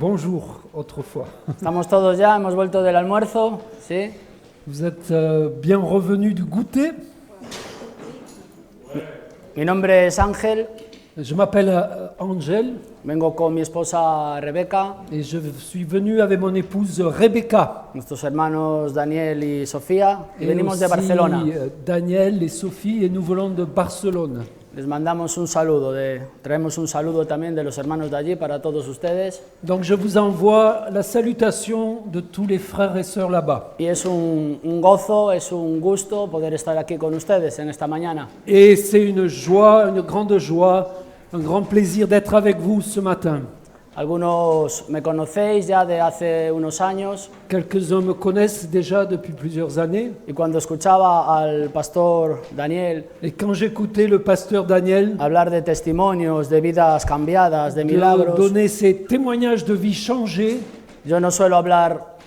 Bonjour, autrefois. Estamos todos ya, hemos vuelto del almuerzo, ¿sí? Vous êtes bien revenus du goûter. Mi nombre es Ángel, Je m'appelle Angel vengo con mi esposa Rebeca, et je suis venu avec mon épouse Rebecca. nuestros hermanos Daniel y Sofía, y Et venimos de aussi, Barcelona. Daniel et Sophie et nous venons de Barcelone. Les mandamos un saludo, traemos un saludo también de los hermanos de allí para todos ustedes. Donc je vous envoie la salutation de tous les frères et sœurs là-bas. Y es un gozo, es un gusto poder estar aquí con ustedes en esta mañana. Et c'est une joie, une grande joie, un grand plaisir d'être avec vous ce matin. Algunos me conocéis ya de hace unos años Quelques-uns me connaissent déjà depuis plusieurs années. y cuando escuchaba al pastor Daniel Et quand j'écoutais le pasteur Daniel hablar de testimonios, de vidas cambiadas, de milagros, donner ses témoignages de vie changés, yo no suelo hablar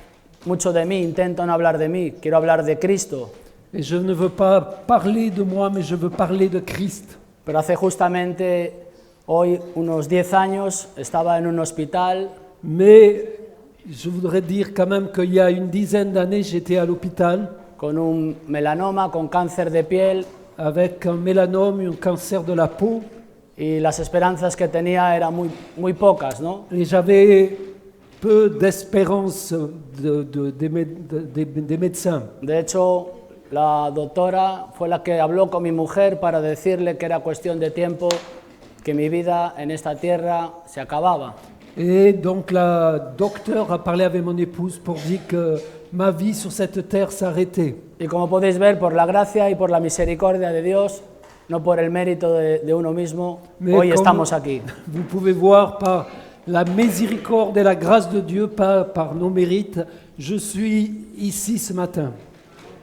mucho de mí, intento no hablar de mí, quiero hablar de Cristo. et je ne veux pas parler de moi, mais je veux parler de Christ. Pero hace justamente hoy unos 10 años estaba en un hospital Mais je voudrais dire quand même qu'il y a une dizaine d'années, j'étais à l'hôpital con un melanoma, con cáncer de piel, avec un mélanome, un cancer de la peau, y las esperanzas que tenía eran muy pocas, ¿no? et j'avais peu d'espérance des médecins. De hecho, la doctora fue la que habló con mi mujer para decirle que era cuestión de tiempo, que mi vida en esta tierra se acababa. Et donc la docteure a parlé avec mon épouse pour dire que ma vie sur cette terre s'arrêtait. Y como podéis ver, por la gracia y por la misericordia de Dios, no por el mérito de uno mismo, Mais hoy comme estamos aquí. vous pouvez voir par la miséricorde et la grâce de Dieu, pas par nos mérites, je suis ici ce matin.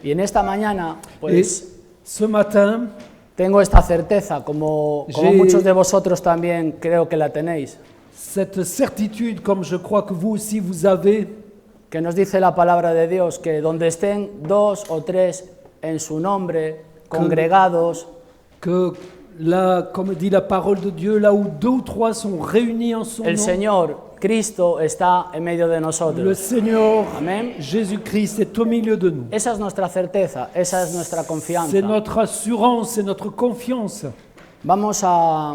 Y en esta mañana, Et pues, ce matin, tengo esta certeza, como J'ai- muchos de vosotros también creo que la tenéis, cette certitude, comme je crois que vous aussi vous avez, que nos dice la palabra de Dios, que donde estén 2 o 3 en su nombre, congregados, que là, comme dit la parole de Dieu, là où 2 ou 3 sont réunis en son el nom, Señor, Cristo, está en medio de le nosotros. Seigneur Amén. Jésus-Christ est au milieu de nous. Esa es nuestra certeza, esa es nuestra confianza. C'est notre assurance, c'est notre confiance. Vamos a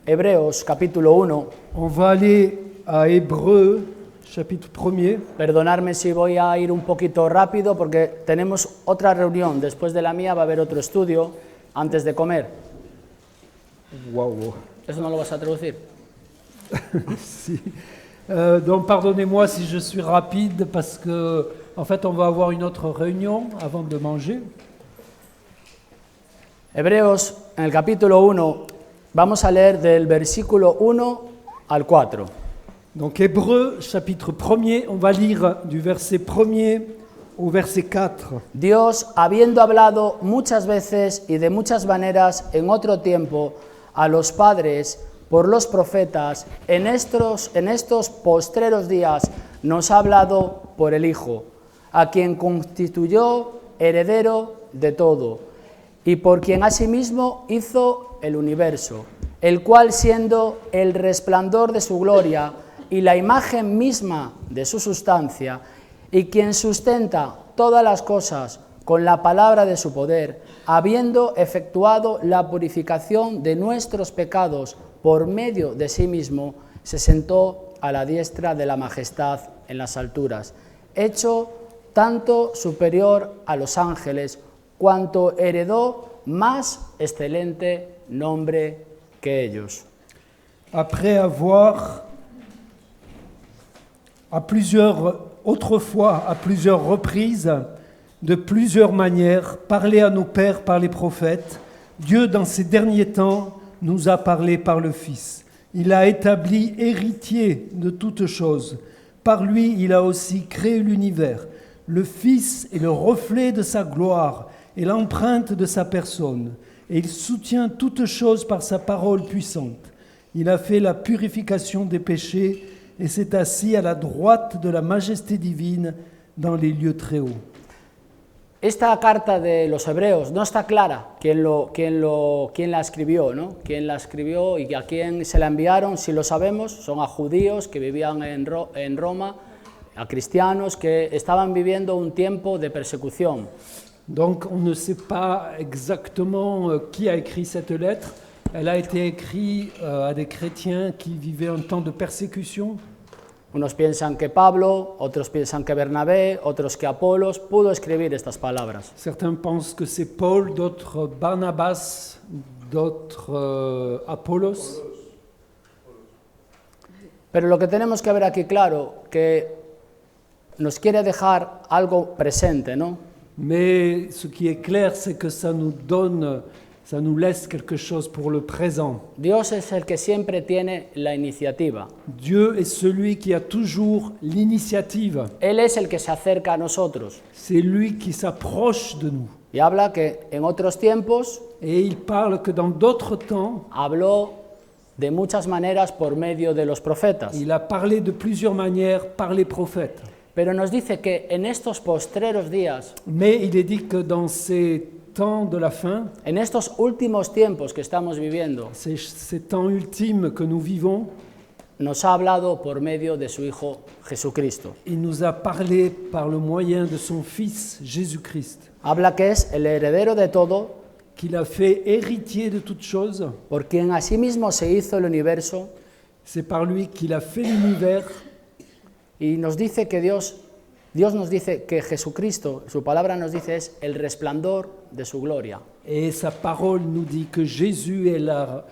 Hebreos capítulo 1. On va aller à Hébreux, chapitre 1er. Perdonadme si voy a ir un poquito rápido porque tenemos otra reunión. Después de la mía va a haber otro estudio antes de comer. Waouh. ¿Eso no lo vas a traducir? Si. Donc pardonnez-moi si je suis rapide parce que en fait on va avoir une autre réunion avant de manger. Hebreos, en el capítulo 1, vamos a leer del versículo 1 al 4. Donc Hébreux chapitre 1er, on va lire du verset 1er au verset 4. Dios, habiendo hablado muchas veces y de muchas maneras en otro tiempo a los padres por los profetas, en estos postreros días nos ha hablado por el Hijo, a quien constituyó heredero de todo, y por quien asimismo hizo el universo, el cual siendo el resplandor de su gloria y la imagen misma de su sustancia, y quien sustenta todas las cosas con la palabra de su poder, habiendo efectuado la purificación de nuestros pecados por medio de sí mismo, se sentó a la diestra de la majestad en las alturas, hecho tanto superior a los ángeles, cuanto heredó más excelente nombre que ellos. Après avoir autrefois, à plusieurs reprises, de plusieurs manières, parlé à nos pères par les prophètes, Dieu, dans ces derniers temps, nous a parlé par le Fils. Il a établi héritier de toutes choses. Par lui, il a aussi créé l'univers. Le Fils est le reflet de sa gloire et l'empreinte de sa personne. Et il soutient toutes choses par sa parole puissante. Il a fait la purification des péchés et s'est assis à la droite de la majesté divine dans les lieux très hauts. Esta carta de los hebreos no está clara quién la escribió, ¿no? Quién la escribió y a quién se la enviaron, si lo sabemos, son a judíos que vivían en Roma, a cristianos que estaban viviendo un tiempo de persecución. Donc on ne sait pas exactement qui a écrit cette lettre. Elle a été écrite à des chrétiens qui vivaient un temps de persécution. Unos piensan que Pablo, otros piensan que Bernabé, otros que Apolos pudo escribir estas palabras. Certains pensent que c'est Paul, d'autres Barnabas, d'autres Apollos. Pero lo que tenemos que ver aquí claro, que nos quiere dejar algo presente, ¿no? Mais ce qui est clair, c'est que ça nous laisse quelque chose pour le présent. Dios es el que siempre tiene la iniciativa. Dieu est celui qui a toujours l'initiative. Él es el que se acerca a nosotros. C'est lui qui s'approche de nous. Y habla que en otros tiempos Et il parle que dans d'autres temps, habló de muchas maneras por medio de los profetas. il a parlé de plusieurs manières par les prophètes. Pero nos dice que en estos postreros días, Mais il est dit que dans ces temps de la fin, en estos últimos tiempos que estamos viviendo, ces temps ultimes que nous vivons, nos ha hablado por medio de su Hijo Jesucristo. il nous a parlé par le moyen de son Fils Jésus-Christ, Habla que es el heredero de todo, qu'il a fait héritier de toutes choses. por quien asimismo se hizo el universo, C'est par lui qu'il a fait l'univers. y nos dice que Dios nos dice que Jesucristo, su palabra nos dice, es el resplandor de su gloria. Et sa parole nous dit que Jésus est la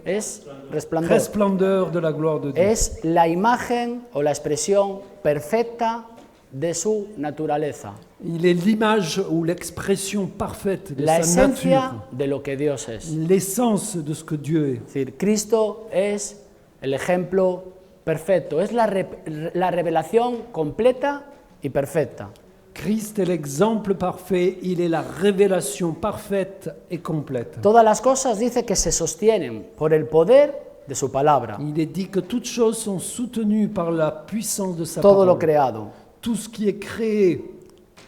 Es resplandor. resplendeur de la gloire de Dieu. Es la imagen o la expresión perfecta de su naturaleza, Il est l'image ou l'expression parfaite de la sa esencia nature, de lo que Dios es. l'essence de ce que Dieu est. Es decir, Cristo es el ejemplo perfecto, es la revelación completa y perfecta. Christ est l'exemple parfait, il est la révélation parfaite et complète. Todas las cosas dice que se sostienen por el poder de su palabra. Il est dit que toutes choses sont soutenues par la puissance de sa Todo lo parole. creado. Tout ce qui est créé,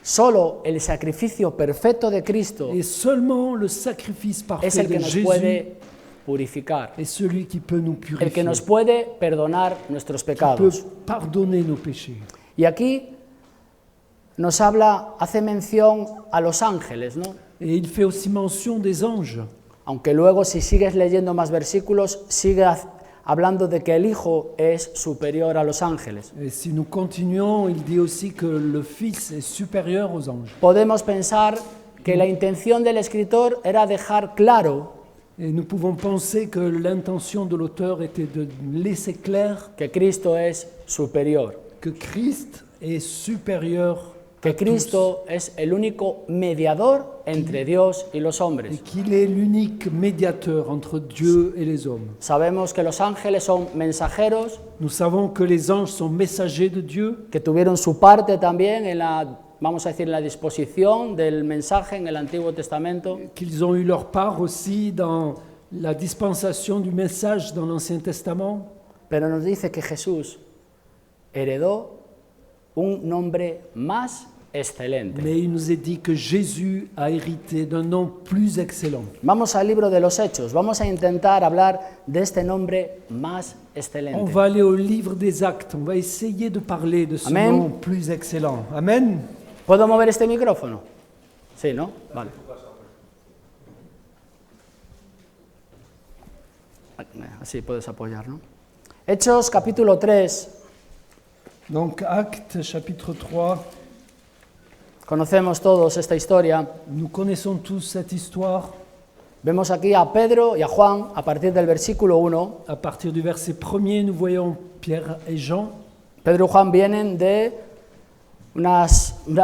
Solo el sacrificio perfecto de Cristo et seulement le sacrifice parfait es el que de nos Jésus puede purificar, est celui qui peut nous el que purifier, nos puede perdonar nuestros qui peut pecados. pardonner nos péchés. Y aquí nos habla, hace mención a los ángeles, ¿no? Et il fait aussi mention des anges. Aunque luego si sigues leyendo más versículos, sigue hablando de que el Hijo es superior a los ángeles. Et si nous continuons, il dit aussi que le Fils est supérieur aux anges. Podemos pensar que la intención del escritor era dejar claro Et nous pouvons penser que l'intention de l'auteur était de laisser clair que Cristo es superior, que Christ est supérieur que à tous, Cristo es el único mediador entre Dios y los et hombres. qu'il est l'unique médiateur entre Dieu et les hommes. Sabemos que los ángeles son mensajeros, Nous savons que les anges sont messagers de Dieu, que tuvieron su parte también en la, vamos a decir, en la disposición del mensaje en el Antiguo Testamento, qu'ils ont eu leur part aussi dans la dispensation du message dans l'Ancien Testament. pero nos dice que Jesús heredó un nombre más excelente. Mais il nous est dit que Jésus a hérité d'un nom plus excellent. Vamos al libro de los Hechos, vamos a intentar hablar de este nombre más On excelente. va aller au livre des Actes, on va essayer de parler de ce Amen. nom plus excellent. Amen. ¿Puedo mover este micrófono? Sí, ¿no? Vale. Así puedes apoyar, ¿no? Hechos capítulo 3. Donc Actes chapitre 3, Conocemos todos esta historia. nous connaissons tous cette histoire. Vemos aquí a Pedro y a Juan a partir del versículo 1. À partir du verset 1er, nous voyons Pierre et Jean. Pedro y Juan vienen de una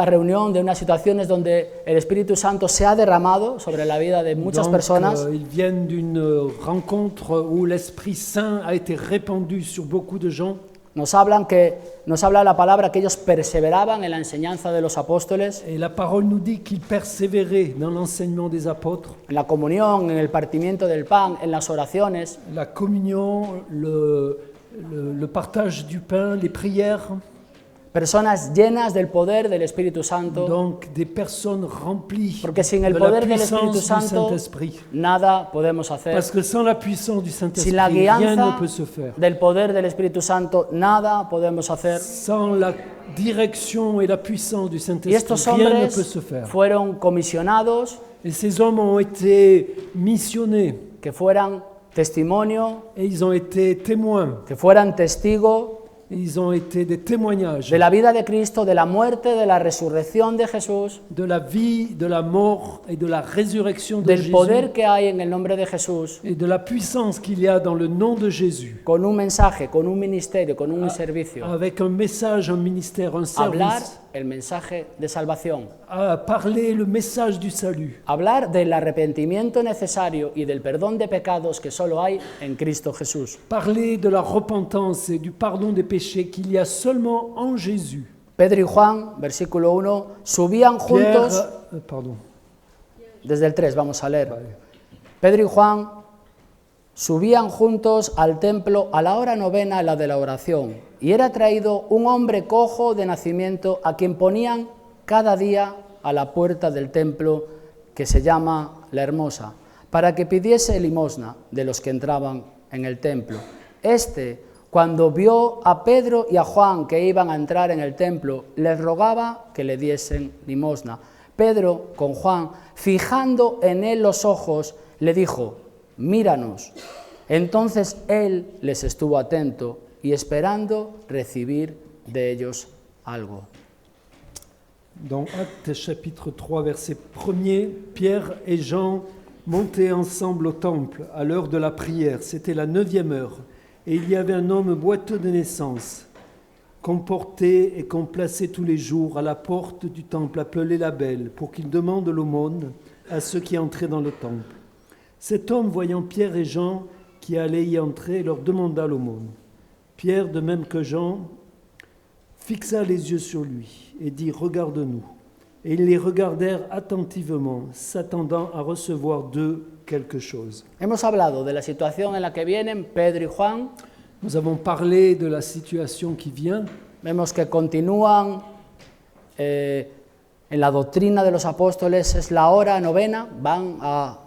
reunión, de unas situaciones donde el Espíritu Santo se ha derramado sobre la vida de muchas Donc, personas. ils viennent d'une rencontre où l'Esprit Saint a été répandu sur beaucoup de gens. Nos habla la palabra que ellos perseveraban en la enseñanza de los apóstoles, Et la parole nous dit qu'ils persévéraient dans l'enseignement des apôtres, en la comunión, en el partimiento del pan, en las oraciones. la communion, le partage du pain, les prières. Personas llenas del poder del Espíritu Santo, Donc des personnes remplies porque sin el de la poder del Espíritu puissance du Santo Saint-Esprit. nada podemos hacer. Parce que sans la puissance du Sin Saint-Esprit, la rien ne guianza peut se faire. del poder del Espíritu Santo nada podemos hacer. Sans la direction et la puissance du Y Saint-Esprit, estos rien ne peut hombres se faire. fueron comisionados Et ces hommes ont été missionnés que fueran testimonio, et ils ont été témoins. que fueran testigos Ils ont été des témoignages de la vida de Cristo, de la muerte, de la resurrección de Jesús, de la vie, de la mort et de la résurrection de del Jésus poder que hay en el nombre de Jesús, et de la puissance qu'il y a dans le nom de Jésus, con un mensaje, con un ministerio, con un servicio, avec un message, un ministère, un hablar service, el mensaje de salvación, à parler le message du salut, hablar del arrepentimiento necesario y del perdón de pecados que solo hay en Cristo Jesús. parler de la repentance et du pardon des péchés qu'il y a seulement en Jésus. Pedro y Juan, versículo 1, subían juntos, Pardon. desde el 3 vamos a leer. Pedro y Juan subían juntos al templo a la hora novena, la de la oración, y era traído un hombre cojo de nacimiento a quien ponían cada día a la puerta del templo que se llama La Hermosa, para que pidiese limosna de los que entraban en el templo. Cuando vio a Pedro y a Juan que iban a entrar en el templo, les rogaba que le diesen limosna. Pedro, con Juan, fijando en él los ojos, le dijo: míranos. Entonces él les estuvo atento y esperando recibir de ellos algo. Dans Actes chapitre 3, verset 1er, Pierre et Jean montaient ensemble au temple à l'heure de la prière. C'était la 9e heure. Et il y avait un homme boiteux de naissance, qu'on portait et qu'on plaçait tous les jours à la porte du temple appelé la Belle, pour qu'il demande l'aumône à ceux qui entraient dans le temple. Cet homme, voyant Pierre et Jean qui allaient y entrer, leur demanda l'aumône. Pierre, de même que Jean, fixa les yeux sur lui et dit: regarde-nous. Et ils les regardèrent attentivement, s'attendant à recevoir d'eux quelque chose. Hemos hablado de la situación en la que vienen Pedro y Juan. Nous avons parlé de la situation qui vient. Vemos que continúan en la doctrina de los apóstoles, es la hora novena, van a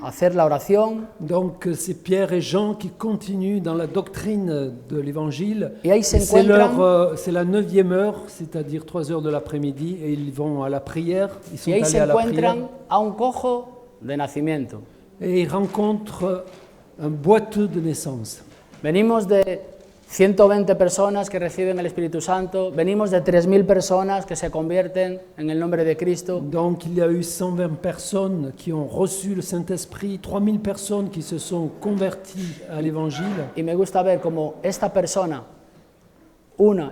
hacer la oración. Donc c'est Pierre et Jean qui continuent dans la doctrine de l'Évangile. Y ahí se Et c'est encuentran- c'est la 9e heure, c'est-à-dire 3 heures de l'après-midi, et ils vont à la prière. Ils sont Y ahí se allés à la prière. encuentran a un cojo de nacimiento. Et ils rencontrent un boiteux de naissance. Venimos de 120 personas que reciben el Espíritu Santo, venimos de 3.000 personas que se convierten en el nombre de Cristo. Donc il y a eu 120 personnes qui ont reçu le Saint-Esprit, 3000 personnes qui se sont converties à l'Évangile. Y me gusta ver cómo esta persona,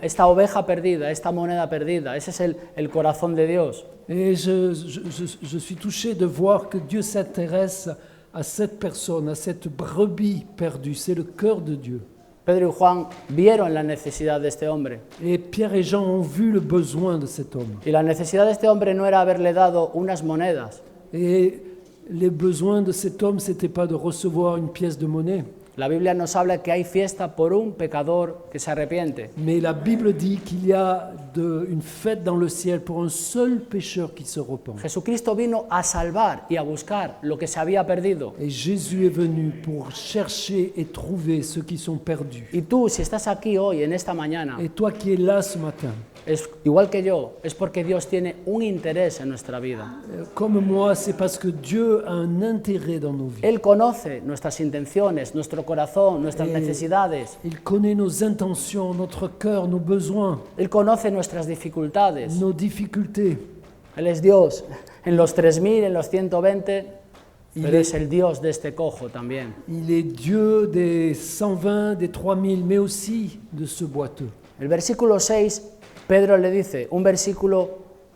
esta oveja perdida, esta moneda perdida, ese es el corazón de Dios. Et je suis touché de voir que Dieu s'intéresse à cette personne, à cette brebis perdue. C'est le cœur de Dieu. Pedro y Juan vieron la necesidad de este hombre. Et Pierre et Jean ont vu le besoin de cet homme. Y la necesidad de este hombre no era haberle dado unas monedas. Et les besoins de cet homme, ce n'était pas de recevoir une pièce de monnaie. La Biblia nos habla que hay fiesta por un pecador que se arrepiente. Mais la Bible dit qu'il y a une fête dans le ciel pour un seul pécheur qui se repent. Jesucristo vino a salvar y a buscar lo que se había perdido. Et Jésus est venu pour chercher et trouver ceux qui sont perdus. Y tú, si estás aquí hoy, en esta mañana, Et toi qui es là ce matin, es igual que yo, es porque Dios tiene un interés en nuestra vida. comme moi, c'est parce que Dieu a un intérêt dans nos vies. Él conoce nuestras intenciones, nuestro corazón, nuestras necesidades. Il connaît nos intentions, notre cœur, nos besoins, Él conoce nuestras dificultades. nos difficultés. Él es Dios en los 3.000, en los 120, Il pero est- es el Dios de este cojo también. Il est Dieu des 120, des 3000, mais aussi de ce boiteux. El versículo 6, Pedro le dice, un versículo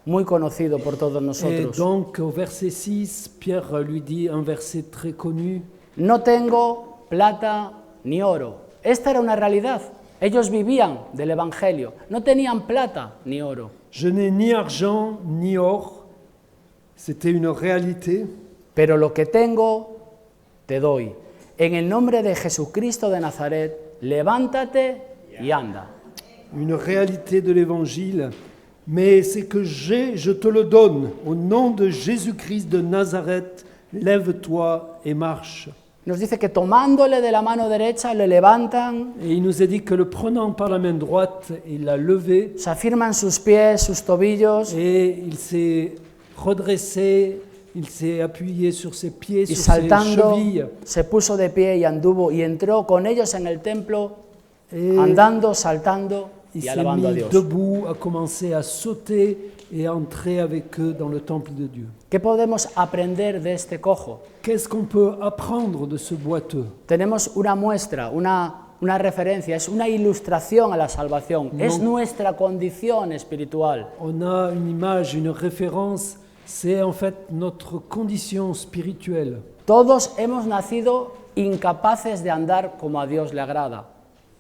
muy conocido por todos Et nosotros. donc au verset 6, Pierre lui dit un verset très connu. No tengo plata ni oro. Esta era una realidad. Ellos vivían del Evangelio. No tenían plata ni oro. Je n'ai ni argent ni or. C'était une réalité. Pero lo que tengo, te doy. En el nombre de Jesucristo de Nazaret, levántate y anda. une réalité de l'Évangile, mais c'est que je te le donne. Au nom de Jésus-Christ de Nazareth, lève-toi et marche. Nos dice que tomándole de la mano derecha le levantan, Et il nous a dit que le prenant par la main droite, il l'a levé se afirman sus pies, sus tobillos, et il s'est redressé, il s'est appuyé sur ses pieds, y sur ses saltando chevilles. se puso de pie y anduvo y entró con ellos en el templo, Et andando, saltando il y s'est alabando a mis Dios. debout, a commencé à sauter et à entrer avec eux dans le temple de Dieu. ¿Qué podemos aprender de este cojo? Qu'est-ce qu'on peut apprendre de ce boiteux? Tenemos una muestra, una referencia, es una ilustración a la salvación, es nuestra condición espiritual. On a une image, une référence, c'est en fait notre condition spirituelle. Todos hemos nacido incapaces de andar como a Dios le agrada.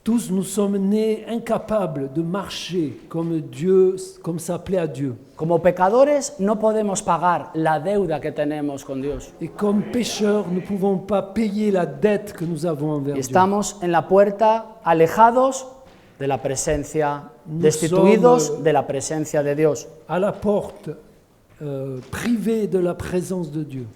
Tous nous sommes nés incapables de marcher comme Dieu, comme ça plaît à Dieu. Como pecadores no podemos pagar la deuda que tenemos con Dios. Et comme pécheurs, nous ne pouvons pas payer la dette que nous avons envers Y Dieu. estamos en la puerta alejados de la presencia, destituidos de la presencia de Dios. À la porte, privés de la présence de Dieu.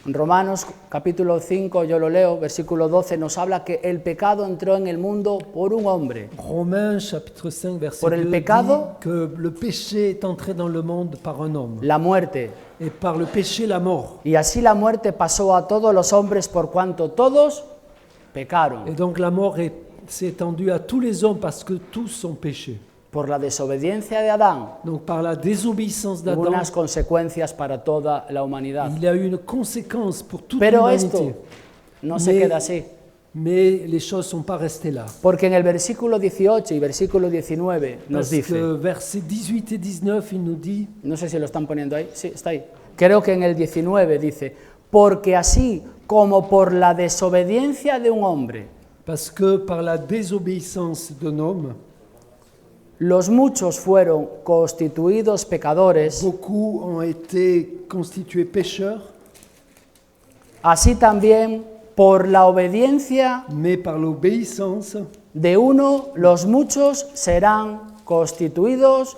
En Romanos capítulo 5, yo lo leo, versículo 12, nos habla que el pecado entró en el mundo por un hombre. Romains chapitre 5 verset Por el 2 pecado, dit que le péché est entré dans le monde par un homme. La muerte. Et par le péché, la mort. Y así la muerte pasó a todos los hombres por cuanto todos pecaron. Et donc la mort s'est étendue à tous les hommes parce que tous ont péché. Por la desobediencia de Adán, Donc par la désobéissance hubo d'Adam, unas consecuencias para toda la humanidad. il y a eu une conséquence pour toute Pero l'humanité. esto no se Mais- queda así. Mais les choses ne sont pas restées là. Porque en el versículo 18 y versículo 19 nos Parce dice, que versets 18 et 19, il nous dit, no sé si lo están poniendo ahí, sí, está ahí. Creo que en el 19 dice, porque así como por la desobediencia de un hombre, parce que par la désobéissance d'un homme, los muchos fueron constituidos pecadores, beaucoup ont été constitués pécheurs, así también por la obediencia mais par l'obéissance de uno, los muchos serán constituidos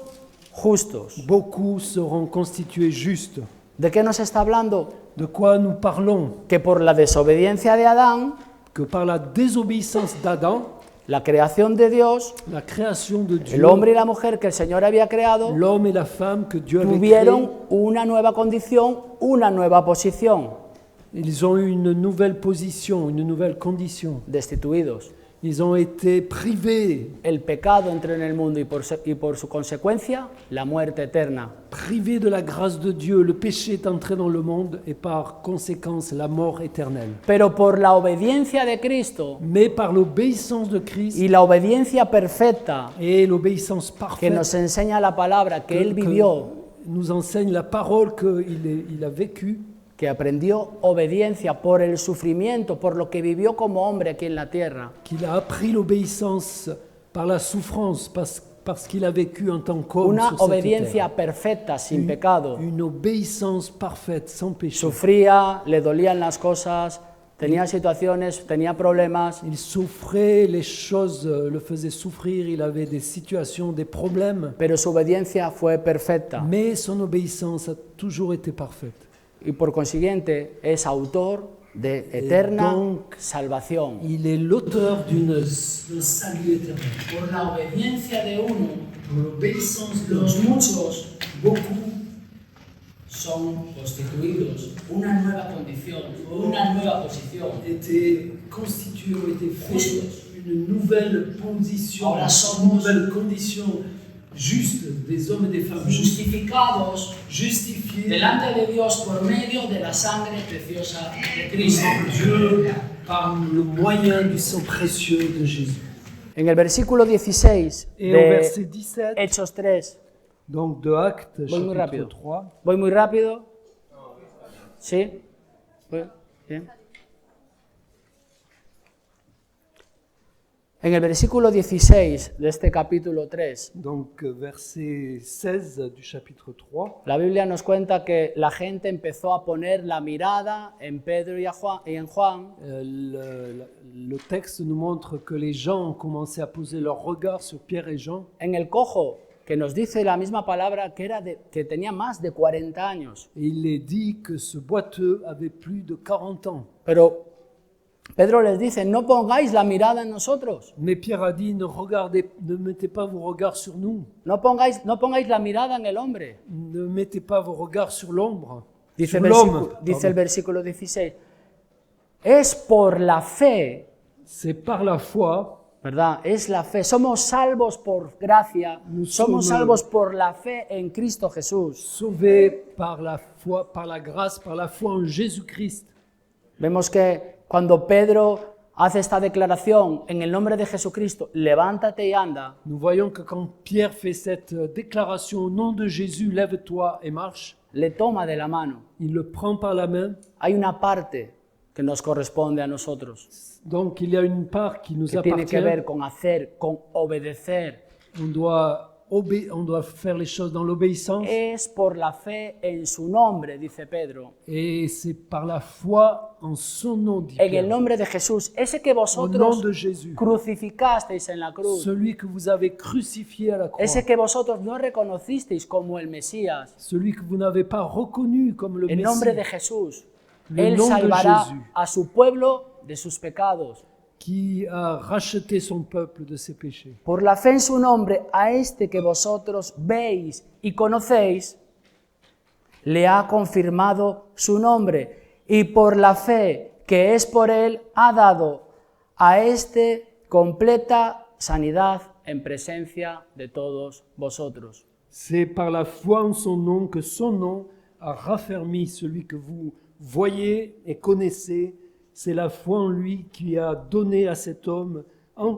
justos. beaucoup seront constitués justes. ¿De qué nos está hablando? De quoi nous parlons? Que por la desobediencia de Adán, Que par la désobéissance d'Adam, la creación de Dios, la création de Dieu, el hombre y la mujer que el Señor había creado, l'homme et la femme que Dieu avait tuvieron créés, una nueva condición, una nueva posición, ils ont eu une nouvelle position, une nouvelle condition. destituidos. Ils ont été privés, El pecado entró en el mundo y por su consecuencia, la muerte eterna. privés de la grâce de Dieu. Le péché est entré dans le monde et par conséquence la mort éternelle. Pero por la obediencia de Cristo Mais par l'obéissance de Christ y la obediencia perfecta et l'obéissance que parfaite nos enseña la palabra que Él vivió, nous enseigne la parole qu'il a vécue, que aprendió obediencia por el sufrimiento, por lo que vivió como hombre aquí en la tierra, qu'il a appris l'obéissance par la souffrance, parce qu'il a vécu en tant qu'homme una sur cette obediencia terre. perfecta, sin pecado. Une obéissance parfaite, sans péché. Sufría, le dolían las cosas, tenía situaciones, tenía problemas, Il souffrait, les choses le faisaient souffrir, il avait des situations, des problèmes, pero su obediencia fue perfecta mais son obéissance a toujours été parfaite. y por consiguiente es autor de eterna donc, salvación. Il est l'auteur d'un salut éternel. Por la obediencia de uno, Pour l'obéissance de los muchos beaucoup son constituidos una nueva condición, una nueva posición. étaient constitués, ont été faits une nouvelle position, Ahora une somos nouvelle condition juste des hommes et des femmes justes, Justificados justifiés delante de Dios por medio de la sangre preciosa de Cristo. par Dieu par le moyen du sang précieux de Jésus. En el versículo 16 Et au verset de 17, Hechos 3, donc de Actes, muy chapitre rápido. 3, ¿Voy muy rápido? ¿Sí? ¿Voy? Bien. En el versículo 16 de este capítulo 3, Donc verset 16 du chapitre 3, la Biblia nos cuenta que la gente empezó a poner la mirada en Pedro y en Juan, le texte nous montre que les gens ont commencé à poser leur regard sur Pierre et Jean, en el cojo, que nos dice la misma palabra que tenía más de 40 años. et il est dit que ce boiteux avait plus de 40 ans. Pero Pedro les dice, no pongáis la mirada en nosotros, Mais Pierre a dit, ne mettez pas vos regards sur nous, no pongáis la mirada en el hombre. ne mettez pas vos regards sur l'ombre, Dice, sur l'homme. dice el Pardon. versículo 16, es por la fe, C'est par la foi, ¿verdad? Es la fe. Somos salvos por gracia, somos salvos por la fe en Cristo Jesús. sauvés par la foi, par la grâce, par la foi en Jésus-Christ. Vemos que cuando Pedro hace esta declaración en el nombre de Jesucristo, levántate y anda, Nous voyons que quand Pierre fait cette déclaration au nom de Jésus, lève-toi et marche, le toma de la mano. il le prend par la main. Hay una parte que nos corresponde a nosotros, Donc il y a une part qui nous que tiene que appartient. ver con hacer, con obedecer. On doit faire les choses dans l'obéissance. Es por la fe en su nombre, dice Pedro. Et c'est par la foi en son nom, dit En el Pierre. nombre de Jesús, ese que Au nom vosotros de Jésus. crucificasteis en la cruz, Celui que vous avez crucifié à la croix. ese que vosotros no reconocisteis como el Mesías, Celui que vous n'avez pas reconnu comme le en nombre de Messie. Jesús, Le Él nom de salvará Jésus. a su pueblo de sus pecados. Qui a racheté son peuple de ses péchés. Por la fe en su nombre, a este que vosotros veis y conocéis, le ha confirmado su nombre, y por la fe que es por él, ha dado a este completa sanidad en presencia de todos vosotros. C'est par la foi en son nom que son nom a raffermi celui que vous voyez et connaissez. C'est la foi en lui qui a donné à cet homme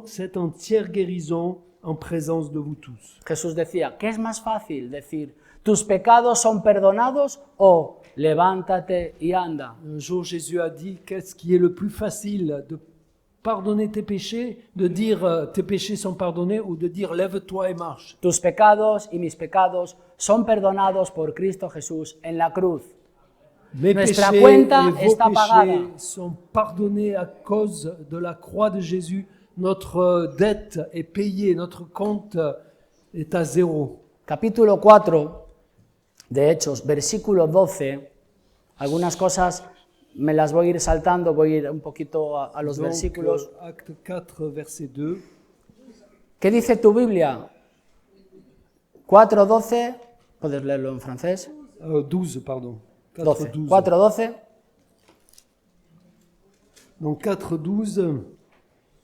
cette entière guérison en présence de vous tous. Jesús decía, ¿qué es más fácil decir, tus pecados son perdonados o levántate y anda? Un jour, Jésus a dit, qu'est-ce qui est le plus facile, de pardonner tes péchés, de dire tes péchés sont pardonnés ou de dire lève-toi et marche. Tus pecados y mis pecados son perdonados por Cristo Jesús en la cruz. Mes Nuestra péchés cuenta et vos está pagada. péchés sont pardonnés à cause de la croix de Jésus. Notre dette est payée, notre compte est à zéro. Capítulo 4 de Hechos, versículo 12. Algunas cosas me las voy a ir saltando, voy a ir un poquito a los Donc, versículos. acte 4, verset 2. ¿Qué dice tu Biblia? 4:12, puedes leerlo en francés. 12, pardon. 12. 4, 12. 4:12. Donc 4, 12.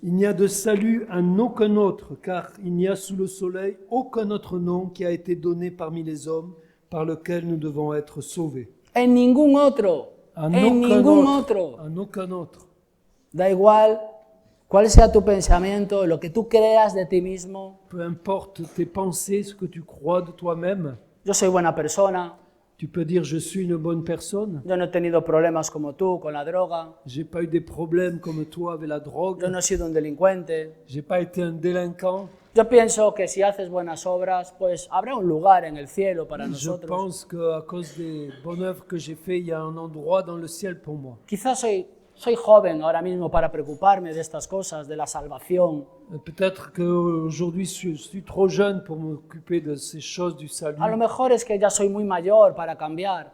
Il n'y a de salut en aucun autre, car il n'y a sous le soleil aucun autre nom qui a été donné parmi les hommes par lequel nous devons être sauvés. En ningún otro. En En aucun ningún autre. otro. En aucun autre. Da igual cuál sea tu pensamiento, lo que tú creas de ti mismo. Peu importe tes pensées, ce que tu crois de toi-même, Yo soy buena persona, tu peux dire je suis une bonne personne. yo no he tenido problemas como tú con la droga, J'ai pas eu des problèmes comme toi avec la drogue. yo no he sido un delincuente. J'ai pas été un délinquant. Yo pienso que si haces buenas obras, pues habrá un lugar en el cielo para Je nosotros. pense qu'à cause des bonnes œuvres que j'ai fait, il y a un endroit dans le ciel pour moi. Quizás soy joven ahora mismo para preocuparme de estas cosas, de la salvación. Peut-être qu'aujourd'hui, je suis trop jeune pour m'occuper de ces choses du salut. A lo mejor es que ya soy muy mayor para cambiar.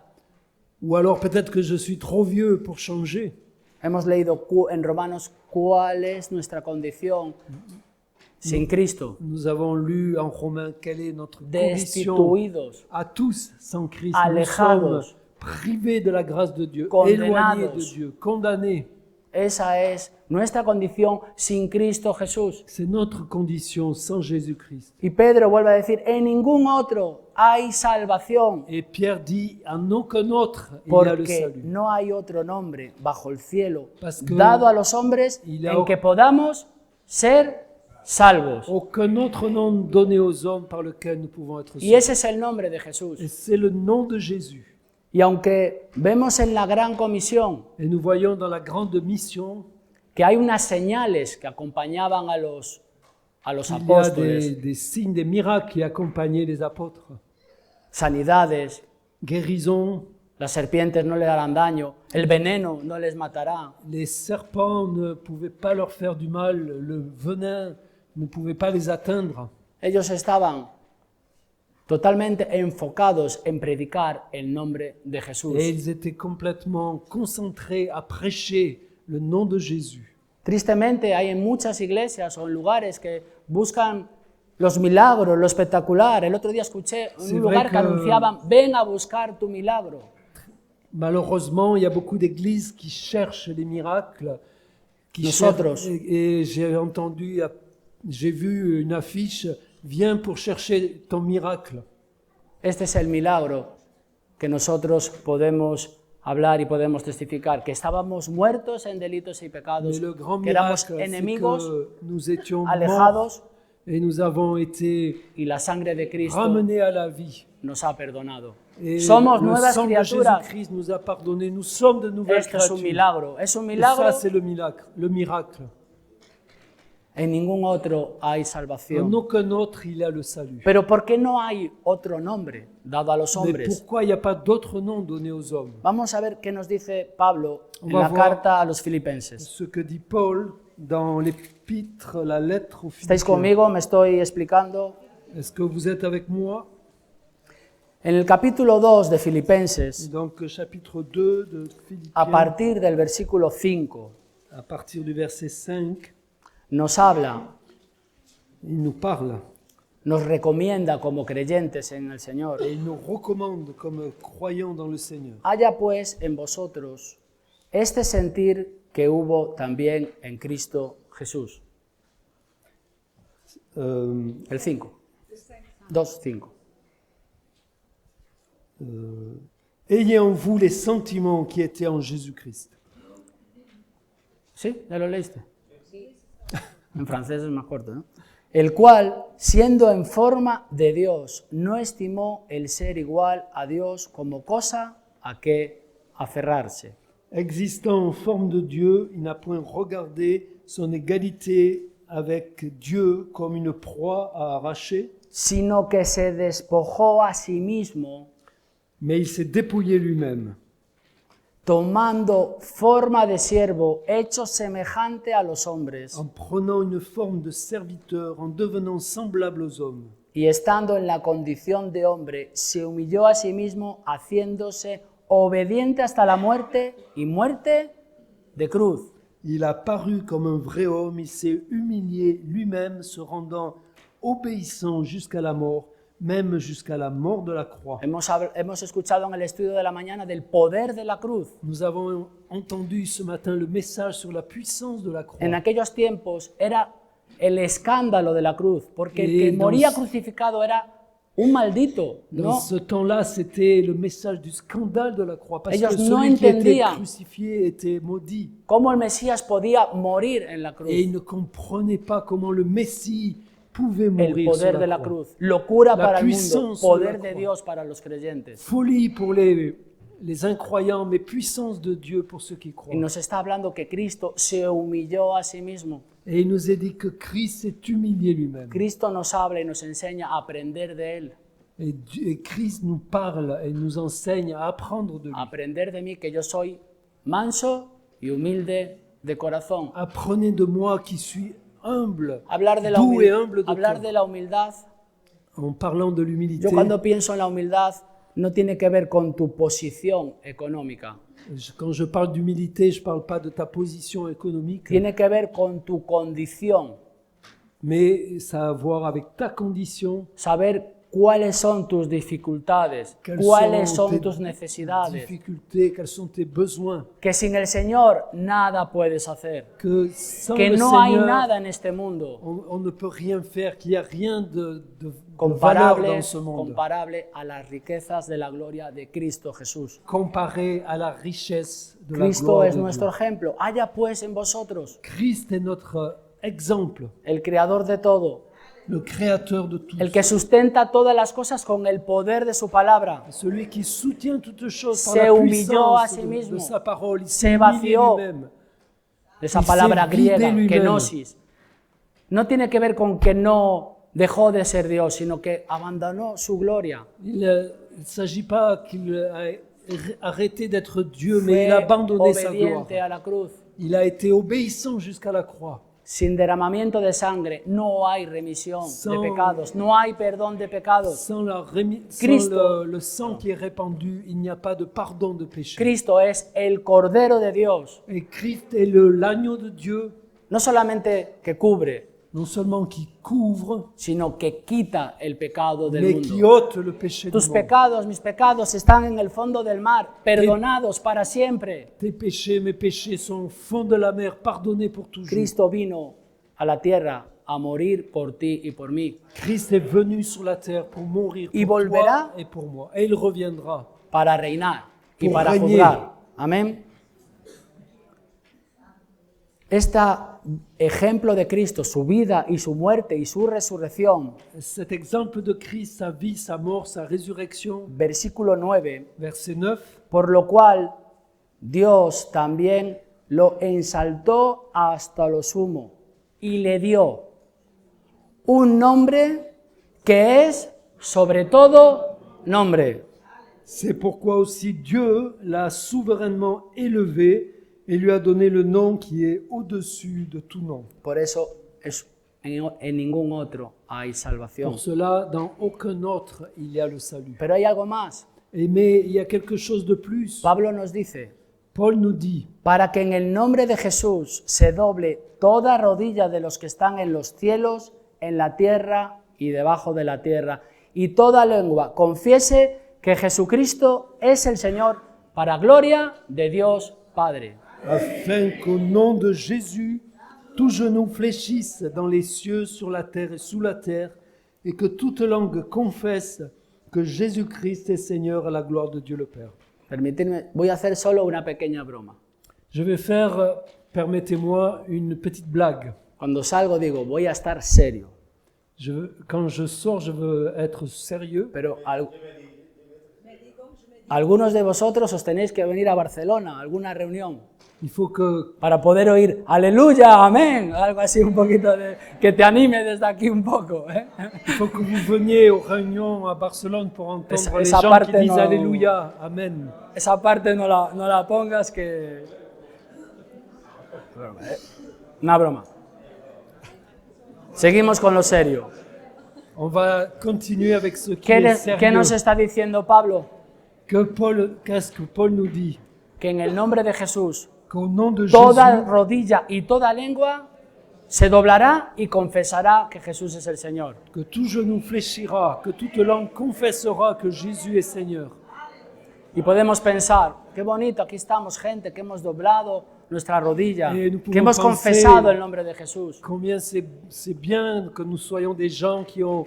Ou alors peut-être que je suis trop vieux pour changer. Hemos leído en Romanos cuál es nuestra condición sin Cristo. Nous avons lu en Romains quelle est notre condition Destituidos, à tous sans Christ. Nous alejados, sommes privés de la grâce de Dieu, condenados. éloignés de Dieu, condamnés. esa es nuestra condición sin Cristo Jesús. C'est notre condition sans Jésus-Christ. Y Pedro vuelve a decir, en ningún otro hay salvación, Et Pierre dit, en aucun autre, il y a le porque salut. no hay otro nombre bajo el cielo Parce que dado a los hombres il y a en que podamos ser salvos. Aucun autre nom donné aux hommes par lequel nous pouvons être Y sauvés. ese es el nombre de Et Jesús. c'est le nom de Jésus. Y aunque vemos en la gran comisión Et nous voyons dans la grande mission que hay unas señales que acompañaban a los Il y a apóstoles, des signes, des miracles qui accompagnaient les apôtres. sanidades, Guérison, las serpientes no le harán daño, el veneno no les matará. les serpents ne pouvaient pas leur faire du mal, le venin ne pouvait pas les atteindre. Ellos estaban totalmente enfocados en predicar el nombre de Jesús. Et ils étaient complètement concentrés à prêcher le nom de Jésus. Tristemente hay en muchas iglesias o en lugares que buscan los milagros, lo espectacular. El otro día escuché en C'est un vrai lugar que que- anunciaban, ven a buscar tu milagro. Malheureusement, il y a beaucoup d'églises qui cherchent les miracles. Nosotros. Et j'ai vu une affiche, viens pour chercher ton miracle. Este es el milagro que nosotros podemos hablar y podemos testificar, que estábamos muertos en delitos y pecados, Mais le grand que éramos miracle, c'est enemigos, que nous étions morts alejados, et nous avons été y la sangre de Cristo ramenés à la vie. nos ha perdonado. Et Somos le nuevas sang de criaturas. Jésus-Christ nous a pardonné. Nous sommes de nouvelles Esto es un créatures. milagro. Es un Et milagro. ça, c'est le miracle. Le miracle. En ningún otro hay En salvación. aucun autre, il y a le salut. Pero ¿por qué no hay otro nombre dado a los Mais hombres? pourquoi il n'y a pas d'autre nom donné aux hommes? Vamos a ver qué nos dice Pablo On en va la voir. carta a los filipenses. Ce que dit Paul dans l'épître, la lettre aux ¿Estáis Philippiens. conmigo? ¿Me estoy explicando? Est-ce que vous êtes avec moi? En el capítulo 2 de Filipenses, Donc, chapitre 2 de Philippiens, a partir del versículo 5, à partir du verset 5, nos habla, il nous parle nos recomienda como creyentes en el Señor. et il nous recommande comme croyants dans le Seigneur. Haya pues en vosotros este sentir que hubo también en Cristo Jesús. El 5. 2:5. Ayez en vous les sentiments qui étaient en Jésus-Christ. ¿Sí? ¿Ya lo leíste? En francés es más corto, ¿no? El cual, siendo en forma de Dios, no estimó el ser igual a Dios como cosa a que aferrarse, Existant en forme de Dieu, il n'a point regardé son égalité avec Dieu comme une proie à arracher, sino que se despojó a sí mismo, mais il s'est dépouillé lui-même, tomando forma de siervo, hecho semejante a los hombres, en prenant une forme de serviteur, en devenant semblable aux hommes. y estando en la condición de hombre, se humilló a sí mismo, haciéndose obediente hasta la muerte y muerte de cruz. Il a paru comme un vrai homme, il s'est humilié lui-même, se rendant obéissant jusqu'à la mort, même jusqu'à la mort de la croix. Hemos escuchado en el estudio de la mañana del poder de la cruz. Nous avons entendu ce matin le message sur la puissance de la croix. En aquellos tiempos era el escándalo de la cruz, porque el Y que nos- moría crucificado era un maldito, Dans ¿no? ce temps-là, c'était le message du scandale de la croix, parce Ellos que no celui qui était entendían. crucifié était maudit. Cómo el Mesías podía morir en la cruz. Et ils ne comprenaient pas comment le Messie pouvait El mourir sur poder de la la croix. cruz. Locura La para el mundo. puissance de Poder la de croix. Dios para los creyentes. Folie pour les incroyants, mais puissance de Dieu pour ceux qui croient. Y nos está hablando que Cristo se humilló a sí mismo. Et il nous a dit que Christ s'est humilié lui-même. Cristo nos habla y nos enseña a aprender de Él. Et Christ nous parle et nous enseigne à apprendre de lui. Aprender de mí que yo soy manso y humilde de corazón. Apprenez de moi qui suis humble, Hablar de la, doux et humble de hablar cœur. de la humildad. En parlant de l'humilité, Yo cuando pienso en la humildad no tiene que ver con tu posición económica. quand je parle d'humilité, je ne parle pas de ta position économique, Tiene que ver con tu condición. mais ça a à voir avec ta condition, Saber cuáles son tus dificultades, quelles cuáles sont son tes tus necesidades. difficultés, quels sont tes besoins, Que sin el Señor nada puedes hacer. que sans Que le no hay Seigneur, nada en este mundo on ne peut rien faire, qu'il n'y a rien de valeur comparable, dans ce monde, comparable a las riquezas de la gloria de Cristo Jesús. comparé à la richesse de la Cristo gloire es de nuestro Dieu. ejemplo. Haya pues en vosotros Christ est notre exemple, el creador de todo, le créateur de tout, el que sustenta todas las cosas con el poder de su palabra. celui qui soutient toutes choses par Se la humilló a puissance sí de mismo. sa parole, il Se s'est humilié vació. lui-même. de esa Il palabra s'est vidé griega, lui-même. kenosis, no tiene que ver con que no dejó de ser Dios, sino que abandonó su gloria. Il ne s'agit pas qu'il a arrêté d'être Dieu, mais il a Fue abandonné sa gloire. obediente a la cruz. Il a été obéissant jusqu'à la croix. Sin derramamiento de sangre no hay remisión de Sans- pecados, no hay perdón de pecados. Sans, Cristo. le sang qui est répandu, il n'y a pas de pardon de péché. Cristo es el Cordero de Dios, Et Christ est l'agneau de Dieu, no solamente que cubre, non seulement qui couvre, sino que quita el pecado del mais qui mundo. ôte le péché du Tus monde. pecados, mis pecados están en el fondo del mar, perdonados para siempre. Tes péchés, mes péchés sont au fond de la mer, pardonnés pour toujours. Cristo vino a la tierra a morir por ti y por mí, Christ est venu sur la terre pour mourir Y pour volverá. toi et pour moi. Et il reviendra. para reinar y Pour para régner. juzgar. Amén. Este ejemplo de Cristo, su vida y su muerte y su resurrección, Cet exemple de Christ, sa vie, sa mort, sa résurrection, versículo 9, verset 9, por lo cual Dios también lo ensaltó hasta lo sumo y le dio un nombre que es sobre todo nombre. c'est pourquoi aussi Dieu l'a souverainement élevé et lui a donné le nom qui est au-dessus de tout nom. Por eso en ningún otro hay salvación. Pour cela, dans aucun autre, il y a le salut. Pero hay algo más. Mais il y a quelque chose de plus. Pablo nos dice, Paul nous dit, para que en el nombre de Jesús se doble toda rodilla de los que están en los cielos, en la tierra y debajo de la tierra, y toda lengua confiese que Jesucristo es el Señor, para gloria de Dios Padre. afin qu'au nom de Jésus, tout genou fléchisse dans les cieux, sur la terre et sous la terre, et que toute langue confesse que Jésus-Christ est Seigneur à la gloire de Dieu le Père. Permitidme, voy a hacer solo una pequeña broma. Je vais faire, permettez-moi, une petite blague. Cuando salgo digo, voy a estar serio, Quand je sors, je veux être sérieux, pero algunos de vosotros os tenéis que venir a Barcelona a alguna reunión il faut que para poder oír aleluya, amén, algo así un poquito de que te anime desde aquí un poco, ¿eh? Il faut que vous veniez aux réunions à Barcelone pour entendre les Esa gens parte qui disent no- Alléluia, Amen. Esa parte no la pongas que... Una broma. Seguimos con lo serio. On va continuer avec ce qui est ¿Qué sérieux. nos está diciendo Pablo? Qu'est-ce que Paul nous dit? Que en el nombre de Jesús Qu'au nom de toda Jésus, rodilla y toda lengua se doblará y confesará que Jesús es el Señor. que tout genou fléchira, que toute langue confessera que Jésus est Seigneur. Y podemos pensar, qué bonito, aquí estamos gente que hemos doblado nuestra rodilla, nous pouvons que hemos penser- confesado el nombre de Jesús. Combien c'est bien que nous soyons des gens qui ont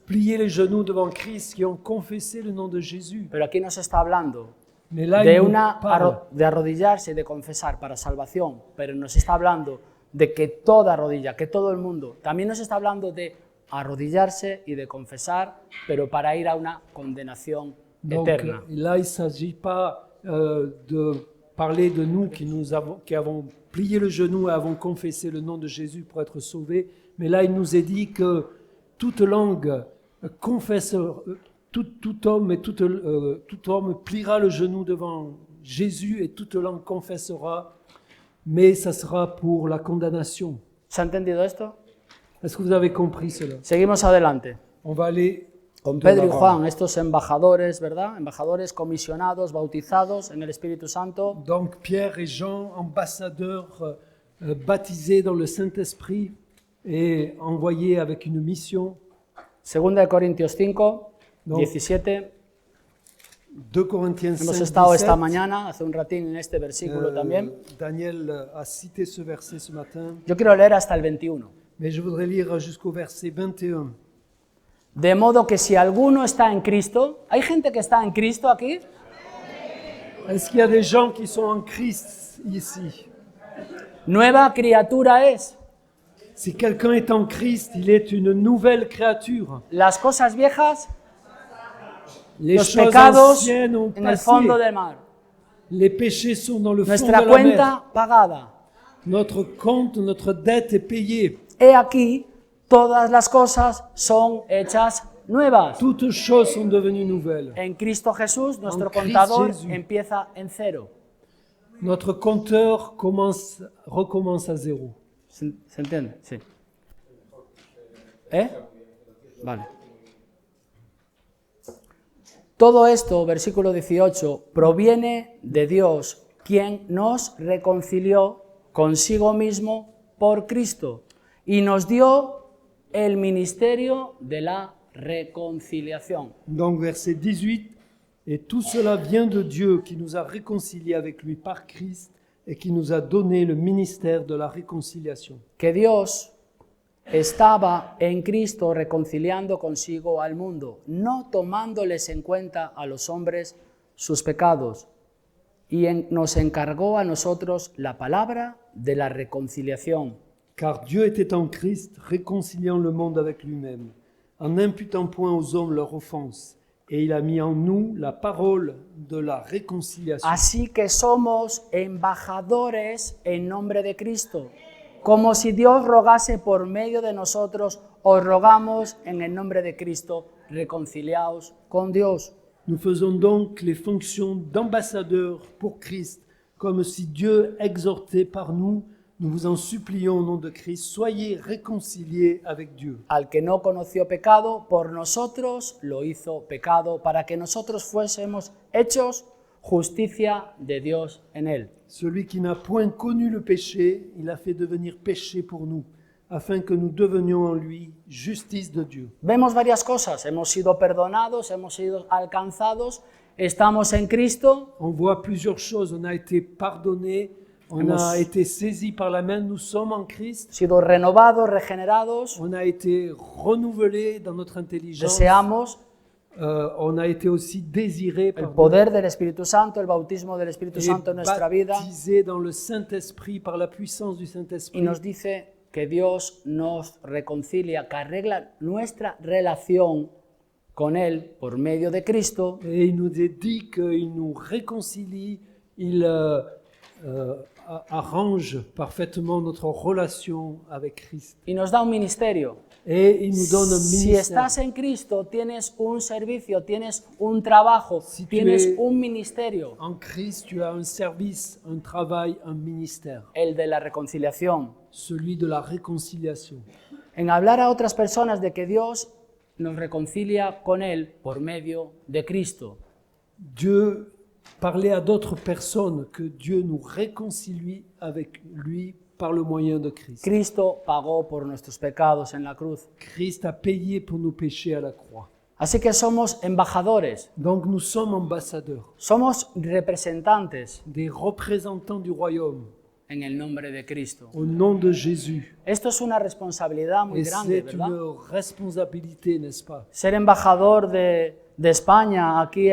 plié les genoux devant Christ, qui ont confessé le nom de Jésus. Pero aquí nos está hablando Mais là, de il nous parle de arrodillarse y de confesar para salvación, pero nos está hablando de que toda rodilla, que todo el mundo, también nos está hablando de arrodillarse y de confesar, pero para ir a una condenación Donc eterna. là, il ne s'agit pas de parler de nous qui avons plié le genou et avons confessé le nom de Jésus pour être sauvés, mais là, il nous est dit que toute langue confessera, tout homme et tout homme pliera le genou devant Jésus et toute langue confessera, mais ça sera pour la condamnation. ¿Se ha entendido esto? Est-ce que vous avez compris cela? Seguimos adelante. On va aller Con de Pedro y l'avant. Juan, estos embajadores, ¿verdad? Embajadores comisionados, bautizados en el Espíritu Santo. Donc Pierre et Jean, ambassadeurs baptisés dans le Saint-Esprit et envoyés avec une mission. 2 Corintios 5, No. 17. 2 Corinthiens 5, Hemos estado 17. esta mañana, hace un ratín, en este versículo también. Daniel a cité ce verset ce matin, Yo quiero leer hasta el 21. mais je voudrais lire jusqu'au verset 21. De modo que si alguno está en Cristo, ¿hay gente que está en Cristo aquí? Est-ce qu'il y a des gens qui sont en Christ ici? Nueva criatura es. Si quelqu'un est en Christ, il est une nouvelle créature. Las cosas viejas, Les los choses pecados anciennes ont en el passé. fondo del mar. Les péchés sont dans le fond Nuestra de la mer. cuenta pagada. Notre compte, notre dette est payée. He aquí, todas las cosas son hechas nuevas. Toutes choses sont devenues nouvelles. En Cristo Jesús, nuestro En Cristo contador Jesús. empieza en cero. Notre compteur recommence à zéro. ¿Se entiende? Sí. ¿Eh? Vale. Todo esto, versículo 18, proviene de Dios, quien nos reconcilió consigo mismo por Cristo y nos dio el ministerio de la reconciliación. Donc verset 18, et tout cela vient de Dieu qui nous a réconciliés avec lui par Christ et qui nous a donné le ministère de la réconciliation. Que Dios estaba en Cristo reconciliando consigo al mundo, no tomándoles en cuenta a los hombres sus pecados, y nos encargó a nosotros la palabra de la reconciliación. Car Dieu était en Christ, réconciliant le monde avec lui-même, en n'imputant point aux hommes leurs offenses, et il a mis en nous la parole de la réconciliation. Así que somos embajadores en nombre de Cristo. Como si Dios rogase por medio de nosotros, os rogamos en el nombre de Cristo, reconciliaos con Dios. Nous faisons donc les fonctions d'ambassadeurs pour Christ, comme si Dieu exhortait par nous. Nous vous en supplions au nom de Christ, soyez réconciliés avec Dieu. Al que no conoció pecado, por nosotros lo hizo pecado, para que nosotros fuésemos hechos justicia de Dios en él. Celui qui n'a point connu le péché, il a fait devenir péché pour nous, afin que nous devenions en lui justice de Dieu. Vemos varias cosas, hemos sido perdonados, hemos sido alcanzados, estamos en Cristo, On voit plusieurs choses, on a été pardonné, on a été saisi par la main, nous sommes en Christ, sido renovados, regenerados, on a été renouvelé dans notre intelligence, deseamos on a été aussi désiré el par Dieu. poder del Espíritu Santo, el bautismo del Espíritu Et Santo en nuestra vida, baptisé dans le Saint-Esprit par la puissance du y Saint-Esprit. nos dice que Dios nos reconcilia, que arregla nuestra relación con Él por medio de Cristo, Et il nous est dit qu'il nous réconcilie, il arrange parfaitement notre relation avec Christ. y nos da un ministerio. Et il nous donne un Si ministère. estás en Cristo, tienes un servicio, tienes un trabajo, Si tú tienes eres- un ministerio, En Christ, tu as un service, un travail, un ministère, el de la reconciliación. celui de la réconciliation. En hablar a otras personas de que Dios nos reconcilia con Él por medio de Cristo. Dieu parlait à d'autres personnes que Dieu nous réconcilie avec lui par le moyen de Christ. Cristo pagó por nuestros pecados en la cruz. Christ a payé pour nos péchés à la croix. Así que somos embajadores, Donc nous sommes ambassadeurs, somos representantes des représentants du royaume en el nombre de Cristo. au nom de Jésus. Esto es una responsabilidad muy Et grande, c'est ¿verdad? une responsabilité, n'est-ce pas? Ser embajador de España aquí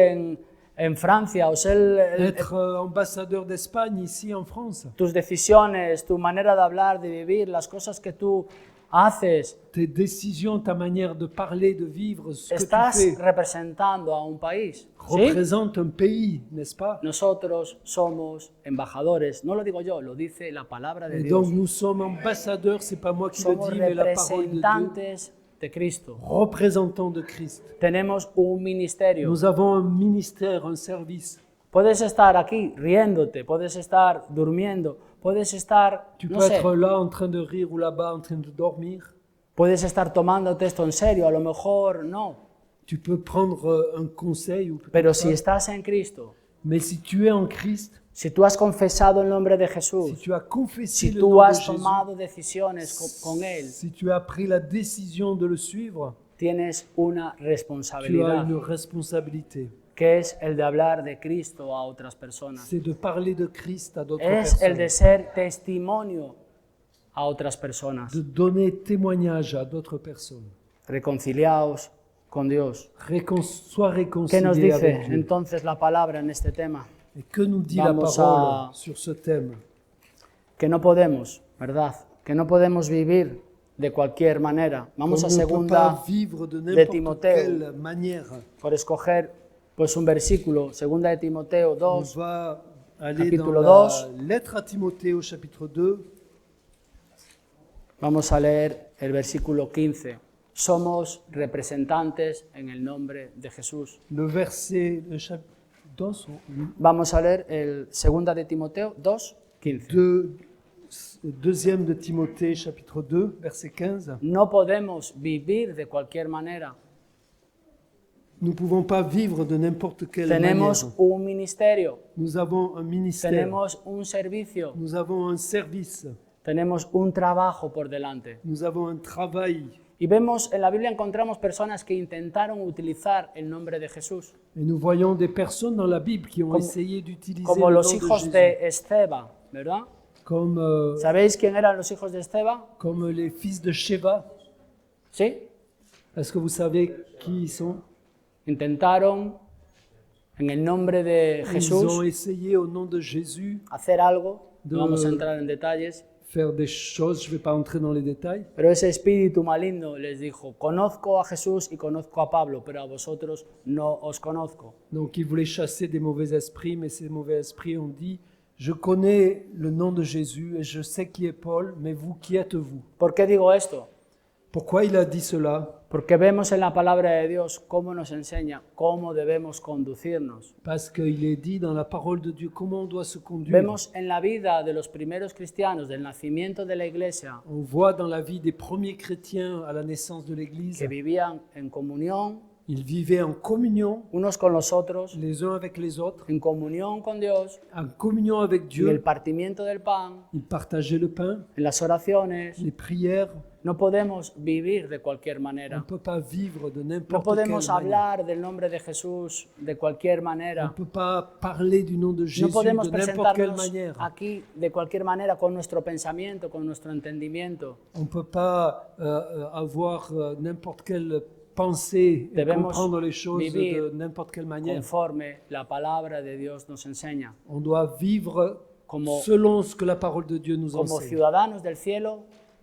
en Francia, o ser Être ambassadeur d'Espagne ici en France, tus decisiones, tu manera de hablar, de vivir, las cosas que tú haces, tes décisions, ta manière de parler, de vivre, ce que tu estás fais, representando a un país. ¿Sí? représente un pays, n'est-ce pas? Nosotros somos embajadores, no lo digo yo, lo dice la palabra de Et Dios. donc nous sommes ambassadeurs, c'est pas moi qui le Somos dis, mais la parole de Dieu, representantes de Cristo. représentants de Christ. Tenemos un ministerio. Nous avons un ministère, un service. Puedes estar aquí riéndote, puedes estar durmiendo, puedes estar, Tu no peux sé, être là en train de rire ou là-bas en train de dormir. puedes estar tomándote esto en serio, a lo mejor no. Tu peux prendre un conseil ou peut-être Pero pas. si estás en Cristo, Mais si tu es en Christ, si tú has confesado el nombre de si Jesús, tu as confessé si le tú nom de has Jésus, tomado decisiones con Él, si tu as pris la décision de le suivre, tienes una tu as responsabilidad, une responsabilité. que es el de hablar de Cristo a otras personas. C'est de parler de Christ à d'autres Es el de personnes, ser testimonio a otras personas. de donner témoignage à d'autres personnes. Reconciliaos con Dios. Sois ¿Qué nos réconcilié avec dice Dieu. entonces la palabra en este tema? Et que nous dit Vamos la parole a- sur ce thème? Que no podemos, ¿verdad? Que no podemos vivir de cualquier manera. Vamos a On ne peut segunda pas vivre de de n'importe Timoteo. quelle manière. por escoger pues un versículo, segunda de Timoteo On 2, va aller Capítulo dans la 2. lettre à Timothée au chapitre 2. Vamos a leer el versículo 15. Somos representantes en el nombre de Jesús. Le verset, le chapitre 2, Vamos a leer el 2 de Timoteo 2, 15. deuxième de Timothée, chapitre 2, verset 15. No podemos vivir de cualquier manera. Nous ne pouvons pas vivre de n'importe quelle manière. Tenemos un ministerio, Nous avons un ministère, tenemos un servicio, nous avons un service, tenemos un trabajo por delante. nous avons un travail. Y vemos, en la Biblia encontramos personas que intentaron utilizar el nombre de Jesús, Et nous voyons des personnes dans la Bible qui ont essayé d'utiliser como le nom los de hijos Jésus, de Esteba, ¿verdad? comme, ¿Sabéis quién eran los hijos de Esteba? comme les fils de Sheva. ¿Sí? Est-ce que vous savez qui ils sont? Intentaron, en el nombre de Ils ont Jesús, essayé au nom de Jésus hacer algo. De- No vamos a entrar en detalles. faire des choses, je ne vais pas entrer dans les détails. Pero ese espíritu maligno les dijo, conozco a Jesús y conozco a Pablo, pero a vosotros no os conozco. Donc ils voulaient chasser des mauvais esprits, mais ces mauvais esprits ont dit, je connais le nom de Jésus et je sais qui est Paul, mais vous, qui êtes-vous? ¿Por qué digo esto? Pourquoi il a dit cela? Porque vemos en la palabra de Dios cómo nos enseña cómo debemos conducirnos. Parce qu'il est dit dans la parole de Dieu comment on doit se conduire. Vemos en la vida de los primeros cristianos, del nacimiento de la iglesia, On voit dans la vie des premiers chrétiens à la naissance de l'Église, que vivían en comunión ils vivaient en communion unos con los otros, les uns avec les autres, en comunión con Dios, en communion avec en el Dieu. partimiento del pan, Ils partageaient le pain, en las oraciones. les prières. No podemos vivir de cualquier On ne manera. peut pas vivre de No n'importe podemos quelle manière. hablar del nombre de Jesús de cualquier On ne manera. peut pas parler du nom de No Jésus podemos de n'importe quelle presentarnos manière. aquí de cualquier manera con nuestro pensamiento, con nuestro entendimiento. On ne peut pas avoir n'importe quelle pensée et Debemos comprendre les choses vivir de n'importe quelle manière. Conforme la palabra de Dios nos enseña. On doit vivre Como- selon ce que la parole de Dieu nous Como enseigne. ciudadanos del cielo,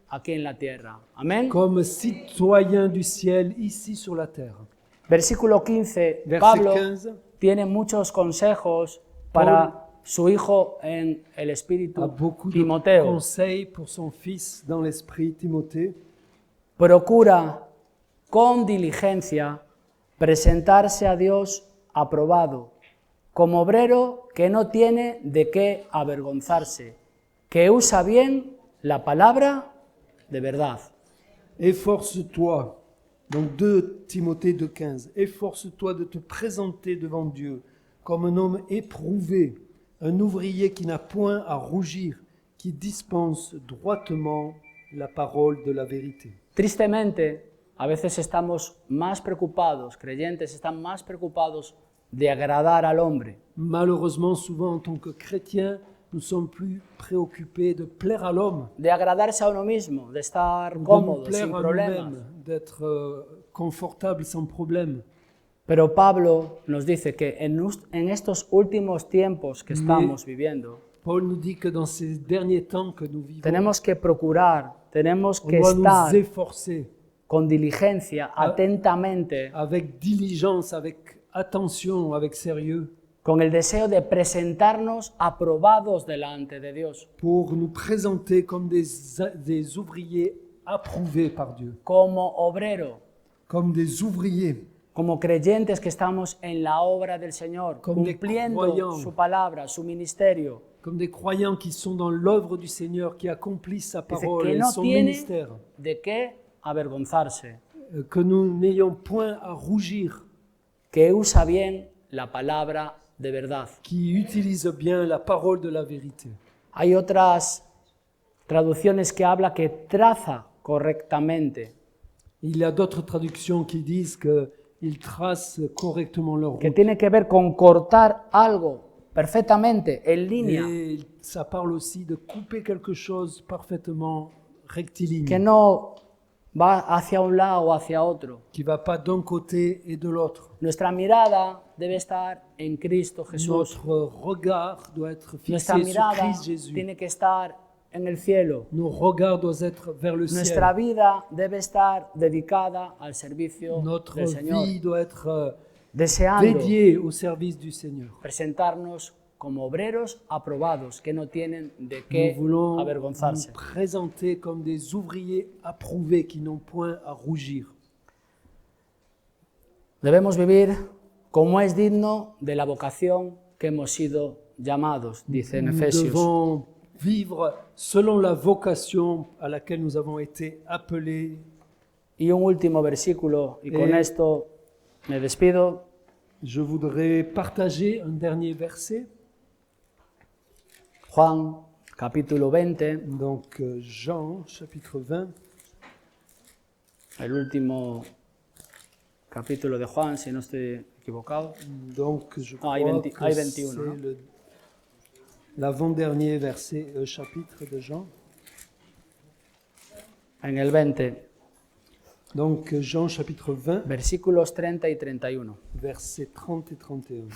aquí en la tierra. Amén. Comme citoyens du ciel ici sur la terre. Versículo 15. Verset Pablo 15 tiene muchos consejos para su hijo en el espíritu, a beaucoup de Timoteo. conseils pour son fils dans l'esprit, Timothée. Procura con diligencia presentarse a Dios aprobado, como obrero que no tiene de qué avergonzarse, que usa bien la palabra de verdad. Efforce-toi, donc 2 Timothée 2,15, efforce-toi de te présenter devant Dieu comme un homme éprouvé, un ouvrier qui n'a point à rougir, qui dispense droitement la parole de la vérité. Tristemente, a veces estamos más preocupados, creyentes están más preocupados de agradar al hombre, Malheureusement, souvent en tant que chrétiens, nous sommes plus préoccupés de plaire à l'homme, de agradarse a uno mismo, de estar de nous cómodo, sin plaire à problemas. nous-mêmes, d'être confortable sans problème. Pero Pablo nos dice que en estos últimos tiempos que estamos viviendo, Paul nous dit que dans ces derniers temps que nous vivons, tenemos que procurar, tenemos on que doit estar nous efforcer con diligencia, atentamente, avec diligence, avec attention, avec sérieux, con el deseo de presentarnos aprobados delante de Dios, pour nous présenter comme des ouvriers approuvés par Dieu, como obrero, comme des ouvriers, como creyentes que estamos en la obra del Señor, Como de cumpliendo croyants. su palabra, su ministerio. comme des croyants qui sont dans l'œuvre du Seigneur, qui accomplissent sa Dice parole que et no son tiene ministère, de qué avergonzarse, que nous n'ayons point à rougir, que usa bien la palabra de verdad. qui utilisent bien la parole de la vérité. Hay otras traducciones que habla que traza correctamente, Il y a d'autres traductions qui disent qu'ils tracent correctement leur que route. tiene que ver con cortar algo perfectamente, en línea, Et ça parle aussi de couper quelque chose parfaitement rectiligne, que no va hacia un lado o hacia otro. qui ne va pas d'un côté et de l'autre. Nuestra mirada debe estar en Cristo Jesús. Notre regard doit être Nuestra fixé sur mirada Christ Jésus. tiene que estar en el cielo. Nos regards doivent être vers le Nuestra ciel. vida debe estar dedicada al servicio Notre del Señor, vie doit être deseando dédiée au service du Seigneur. presentarnos como obreros aprobados que no tienen de Nous qué voulons nous avergonzarse. présenter comme des ouvriers approuvés qui n'ont point à rougir. Debemos vivir como es digno de la vocación que hemos sido llamados, dice en Nous Efesios. devons vivre selon la vocation à laquelle nous avons été appelés. Y un último versículo, y con Eh. esto me despido. Je voudrais partager un dernier verset. Juan, capítulo 20, Donc Jean, chapitre 20. el último capítulo de Juan, si no estoy equivocado. Donc je Ah, crois hay 20 que hay c'est 21, non? l'avant-dernier verset, chapitre de Jean. En el 20, Donc Jean chapitre 20, versículos 30 y 31. versets 30 et 31.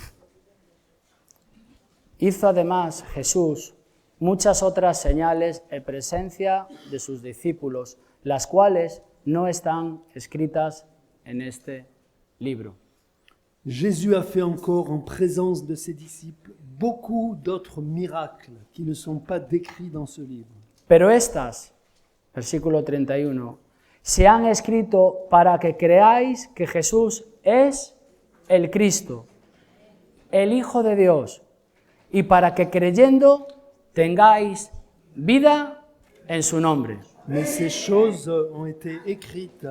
Hizo además Jesús muchas otras señales en presencia de sus discípulos, las cuales no están escritas en este libro. Jésus a fait encore en présence de ses disciples beaucoup d'autres miracles qui ne sont pas décrits dans ce livre. Pero estas, versículo 31, se han escrito para que creáis que Jesús es el Cristo, el Hijo de Dios, y para que creyendo tengáis vida en su nombre. Mais ces choses ont été écrites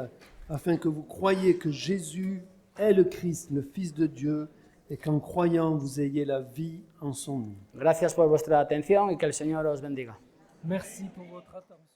afin que vous croyiez que Jésus est le Christ, le Fils de Dieu, et qu'en croyant vous ayez la vie en son nom. Gracias por vuestra atención y que el Señor os bendiga. Merci pour votre attention.